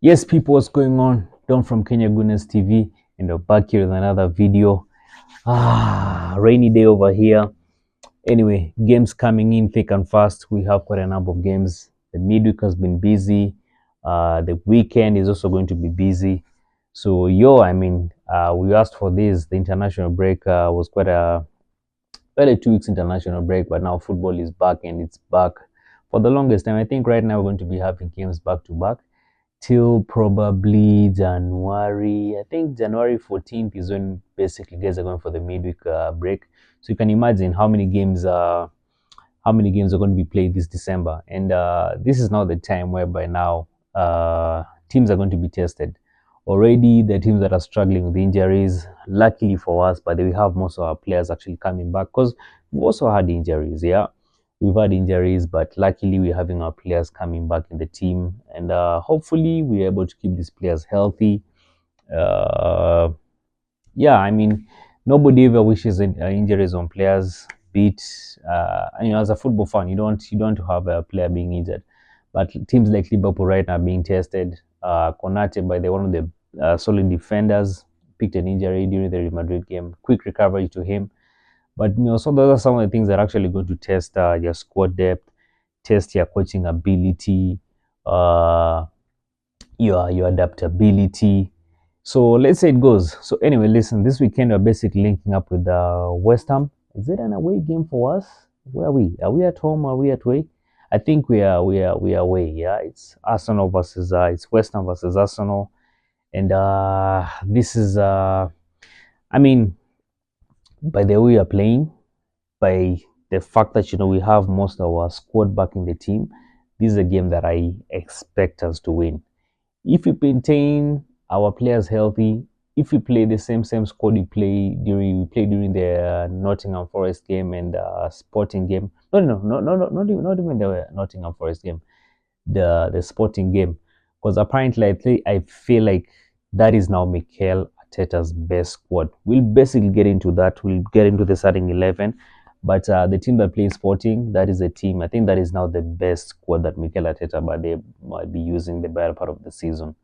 Yes, people, what's going on? Don from Kenya Goodness TV, and we're back here with another video. Rainy day over here. Anyway, games coming in thick and fast. We have quite a number of games. The midweek has been busy. The weekend is also going to be busy. So, we asked for this. The international break was quite a 2 weeks international break, but now football is back and it's back for the longest time. I think right now we're going to be having games back to back till probably January. I think January 14th is when basically guys are going for the midweek break. So you can imagine how many games are going to be played this December. And this is now the time whereby now teams are going to be tested. Already, the teams that are struggling with injuries, luckily for us, but we have most of our players actually coming back because we've also had injuries. Yeah, we've had injuries, but luckily we're having our players coming back in the team, and hopefully we're able to keep these players healthy. Uh, yeah, nobody ever wishes injuries on players. Beat, as a football fan, you don't have a player being injured, but teams like Liverpool right now are being tested. Konate, by the one of the solid defenders, picked an injury during the Real Madrid game. Quick recovery to him, but so those are some of the things that are actually going to test your squad depth, test your coaching ability, uh, your adaptability. So let's say it goes. So anyway, listen, this weekend we're basically linking up with West Ham. Is it an away game for us? Where are we? Are we at home? Are we at away? I think we are away. Yeah, it's Arsenal versus it's West Ham versus Arsenal, and this is I mean by the way we are playing, by the fact that we have most of our squad back in the team, this is a game that I expect us to win. If we maintain our players healthy, if we play the same squad we play during the Nottingham Forest game and Sporting game. No, not even the Nottingham Forest game. The Sporting game, because apparently I feel like that is now Mikel Arteta's best squad. We'll basically get into that. We'll get into the starting 11. But the team that plays Sporting, that is a team. I think that is now the best squad that Mikel Arteta, but they might be using the better part of the season.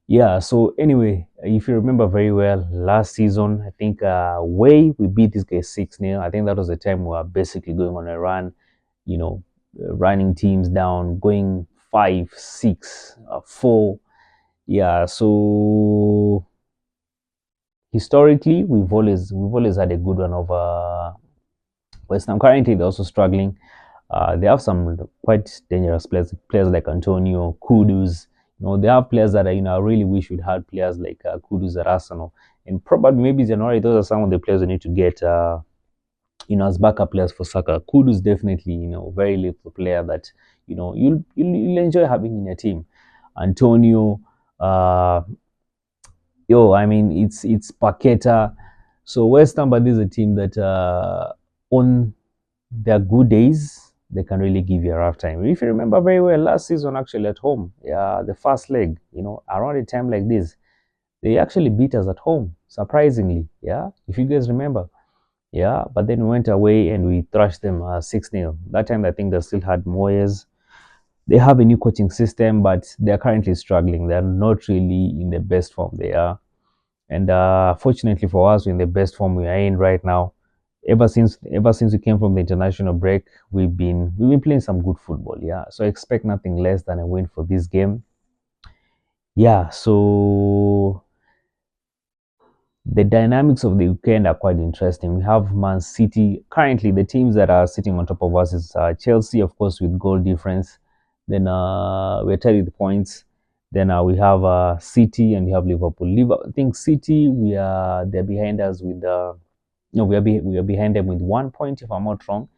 Yeah, so anyway, if you remember very well, last season, I think we beat this guy 6-0. I think that was the time we were basically going on a run, running teams down, going 5, 6, 4. Yeah, so historically, we've always had a good run over West Ham. Currently, they're also struggling. They have some quite dangerous players like Antonio, Kudus. They have players that I really wish we'd had players like Kudus at Arsenal. And probably maybe January, those are some of the players we need to get, as backup players for Saka. Kudus definitely, very little player that, you'll enjoy having in your team. Antonio, uh, it's Paqueta. So West Ham, but this is a team that on their good days, they can really give you a rough time. If you remember very well, last season actually at home, yeah, the first leg, around a time like this, they actually beat us at home, surprisingly. Yeah, if you guys remember. Yeah, but then we went away and we thrashed them 6-0. That time, I think they still had Moyes. They have a new coaching system, but they're currently struggling. They're not really in the best form they are. And fortunately for us, we're in the best form we are in right now. Ever since we came from the international break, we've been playing some good football. Yeah, so I expect nothing less than a win for this game. Yeah, so the dynamics of the weekend are quite interesting. We have Man City. Currently, the teams that are sitting on top of us is Chelsea, of course, with goal difference. Then we're tied with points. Then we have City and we have Liverpool. I think City, they're behind us with no, we are behind them with 1 point, if I'm not wrong.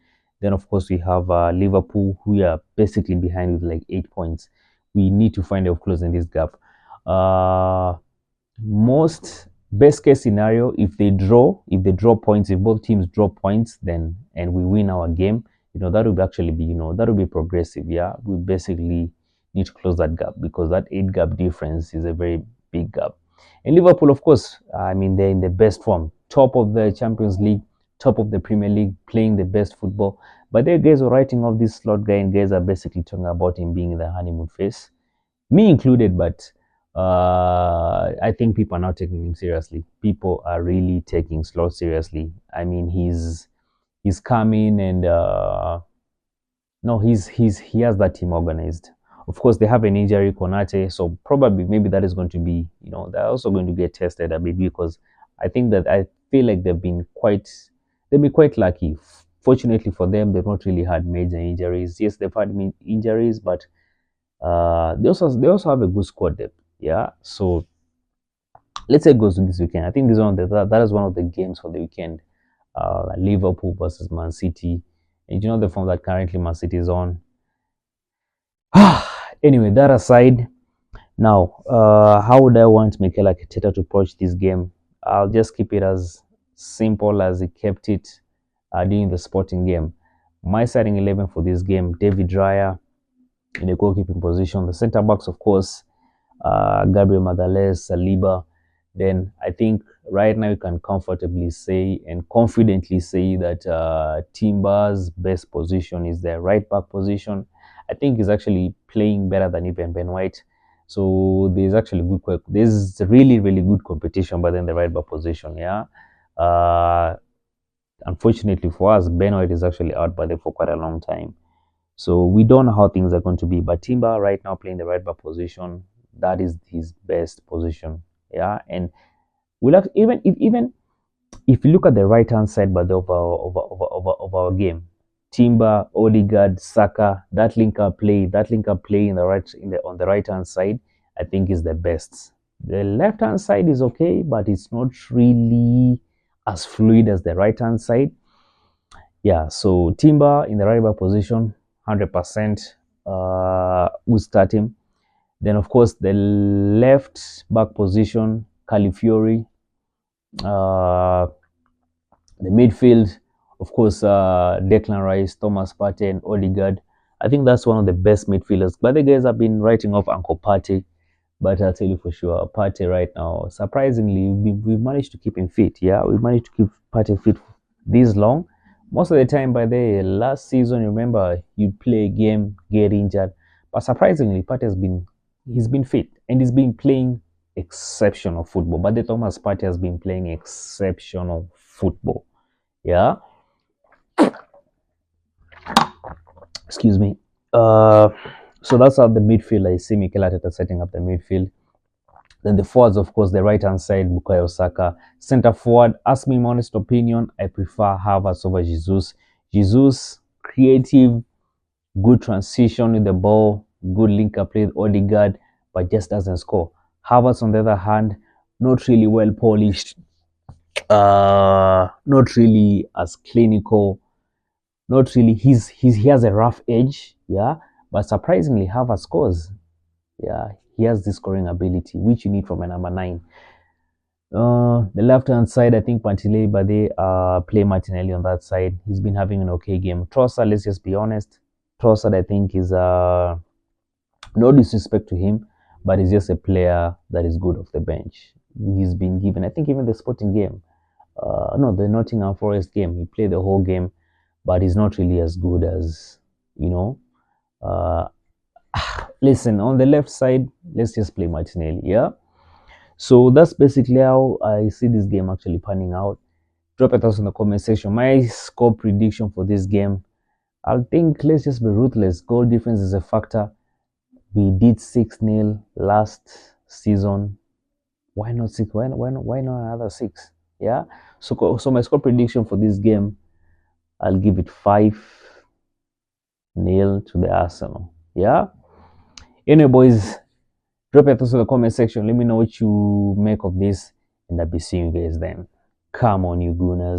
Then of course we have Liverpool, who are basically behind with like 8 points. We need to find a way of closing this gap. Uh, Most best case scenario, if they draw points, if both teams draw points, then and we win our game, that would actually be, that would be progressive. Yeah, we basically need to close that gap because that 8 gap difference is a very big gap. And Liverpool, of course, they're in the best form, top of the Champions League, top of the Premier League, playing the best football. But their guys are writing off this slot guy, and guys are basically talking about him being in the honeymoon phase. me included. But I think people are now taking him seriously. People are really taking Slot seriously. I mean, he's coming, and no, he has that team organized. Of course, they have an injury, Konate, so probably maybe that is going to be, they're also going to get tested a bit, because I feel like they've been quite lucky. Fortunately for them, they've not really had major injuries. Yes, they've had injuries, but they also have a good squad depth. Yeah, so let's say it goes to this weekend. I think that is one of the games for the weekend. Liverpool versus Man City, and the form that currently Man City is on. Anyway, that aside, now, how would I want Mikel Arteta to approach this game? I'll just keep it as simple as he kept it during the Sporting game. My starting 11 for this game: David Raya in the goalkeeping position. The centre backs, of course, Gabriel Magalhaes, Saliba. Then I think right now you can comfortably say and confidently say that Timber's best position is the right back position. I think he's actually playing better than even Ben White. So there's really really good competition, but then the right back position, yeah. Uh, Unfortunately for us, Ben White is actually out by there for quite a long time. So we don't know how things are going to be. But Timber right now playing the right back position, that is his best position. Yeah, and we'll have, even if you look at the right hand side, but of our game, Timber, Odegaard, Saka, that link up play on the right hand side, I think is the best. The left hand side is okay, but it's not really as fluid as the right hand side. Yeah, so Timber in the right back position, 100%. Will start him. Then, of course, the left back position, Califiori. The midfield, of course, Declan Rice, Thomas Partey, and Odegaard. I think that's one of the best midfielders. But the guys have been writing off Uncle Partey. But I'll tell you for sure, Partey right now, surprisingly, we've managed to keep him fit. Yeah, we've managed to keep Partey fit this long. Most of the time, by the last season, remember, you'd play a game, get injured. But surprisingly, he's been fit, and he's been playing exceptional football. But the Thomas Partey has been playing exceptional football. Yeah, excuse me. So that's how the midfield. I see Mikel Arteta setting up the midfield. Then the forwards, of course, the right hand side, Bukayo Saka. Center forward, ask me my honest opinion, I prefer Havertz over Jesus. Jesus, creative, good transition with the ball, good link up play with Odegaard, but just doesn't score. Havertz, on the other hand, not really well polished, not really as clinical, not really. He has a rough edge, yeah, but surprisingly, Havertz scores. Yeah, he has the scoring ability, which you need from a number 9. The left hand side, I think Pantilei Bade play Martinelli on that side. He's been having an okay game. Trossard, let's just be honest. Trossard, I think, is no disrespect to him, but he's just a player that is good off the bench. He's been given, I think, even the Sporting game, no, the Nottingham Forest game, he played the whole game, but he's not really as good as, you know. Listen, on the left side, let's just play Martinelli, yeah. So that's basically how I see this game actually panning out. Drop your thoughts in the comment section. My score prediction for this game, I think, let's just be ruthless. Goal difference is a factor. We did 6-0 last season. Why not 6? Why not another 6? Yeah. So my score prediction for this game, I'll give it 5-0 to the Arsenal. Yeah. Anyway, boys, drop your thoughts in the comment section. Let me know what you make of this, and I'll be seeing you guys then. Come on, you Gooners.